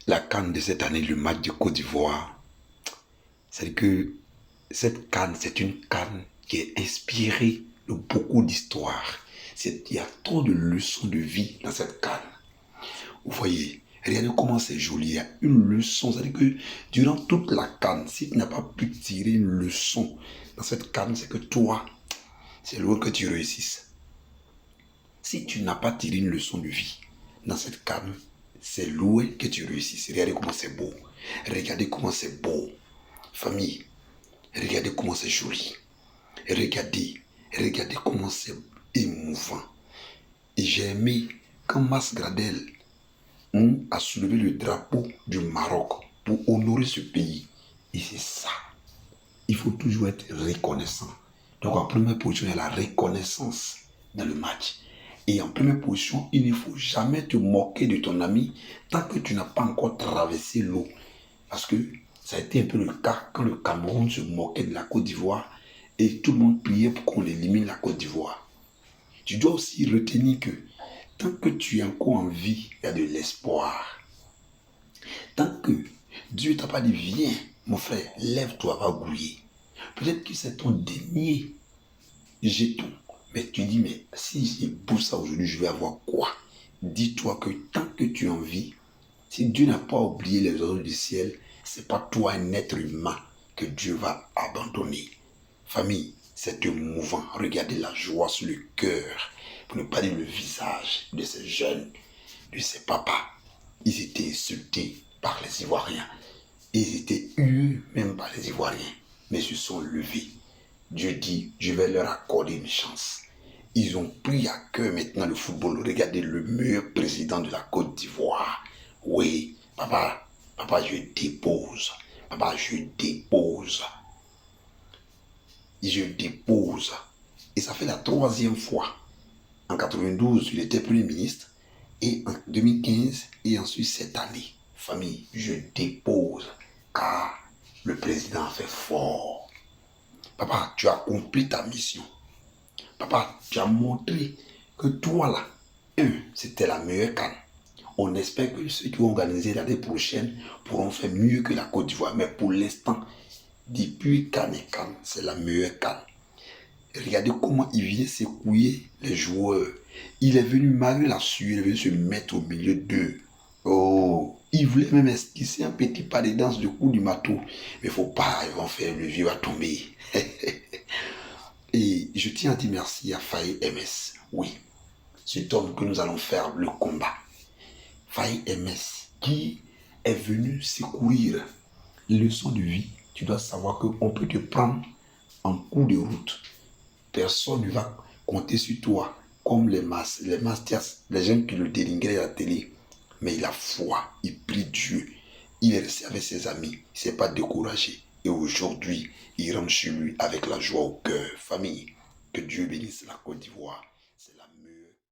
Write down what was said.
la CAN de cette année, le match de Côte d'Ivoire, c'est que cette CAN, c'est une CAN qui est inspirée de beaucoup d'histoires. Il y a trop de leçons de vie dans cette CAN. Vous voyez, regardez comment c'est joli. Il y a une leçon. C'est-à-dire que durant toute la CAN, si tu n'as pas pu tirer une leçon dans cette CAN, c'est que toi, c'est loin que tu réussisses. Si tu n'as pas tiré une leçon de vie dans cette CAN, c'est loin que tu réussisses. Regardez comment c'est beau. Regardez comment c'est beau. Famille, regardez comment c'est joli. Regardez comment c'est émouvant. Et j'ai aimé quand Mas Gradel a soulevé le drapeau du Maroc pour honorer ce pays. Et c'est ça. Il faut toujours être reconnaissant. Donc en première position, il y a la reconnaissance dans le match. Et en première position, il ne faut jamais te moquer de ton ami tant que tu n'as pas encore traversé l'eau. Parce que ça a été un peu le cas quand le Cameroun se moquait de la Côte d'Ivoire et tout le monde priait pour qu'on élimine la Côte d'Ivoire. Tu dois aussi retenir que tant que tu es encore en vie, il y a de l'espoir. Tant que Dieu t'a pas dit, viens, mon frère, lève-toi, va gouiller. Peut-être que c'est ton dernier jeton. Mais tu dis, mais si je pousse ça aujourd'hui, je vais avoir quoi? Dis-toi que tant que tu es en vie, si Dieu n'a pas oublié les oiseaux du ciel, c'est pas toi, un être humain, que Dieu va abandonner. Famille, c'est émouvant. Regardez la joie sur le cœur, pour ne pas dire le visage de ces jeunes, de ces papas. Ils étaient insultés par les Ivoiriens. Ils étaient hués même par les Ivoiriens. Mais ils se sont levés. Dieu dit, je vais leur accorder une chance. Ils ont pris à cœur maintenant le football. Regardez le meilleur président de la Côte d'Ivoire. Oui, papa, je dépose. Papa, je dépose. Je dépose. Et ça fait la 3e fois. En 92, il était Premier ministre. Et en 2015, et ensuite cette année. Famille, je dépose. Car le président a fait fort. Papa, tu as accompli ta mission. Papa, tu as montré que toi là, c'était la meilleure CAN. On espère que ceux qui vont organiser l'année prochaine pourront faire mieux que la Côte d'Ivoire. Mais pour l'instant, depuis CAN et CAN, c'est la meilleure CAN. Regardez comment il vient secouer les joueurs. Il est venu, malgré la sueur, il est venu se mettre au milieu d'eux. Oh, il voulait même esquisser un petit pas de danse du coup du marteau. Mais il ne faut pas, ils vont faire, le vieux va tomber. Et je tiens à dire merci à Faye MS. Oui, cet homme que nous allons faire le combat. Faye MS, qui est venu secourir les leçons de vie. Tu dois savoir qu'on peut te prendre en cours de route. Personne ne va compter sur toi comme les Mastias, les gens qui le délinguaient à la télé. Mais il a foi, il prie Dieu. Il est resté avec ses amis, il ne s'est pas découragé. Et aujourd'hui, il rentre chez lui avec la joie au cœur. Famille, que Dieu bénisse la Côte d'Ivoire.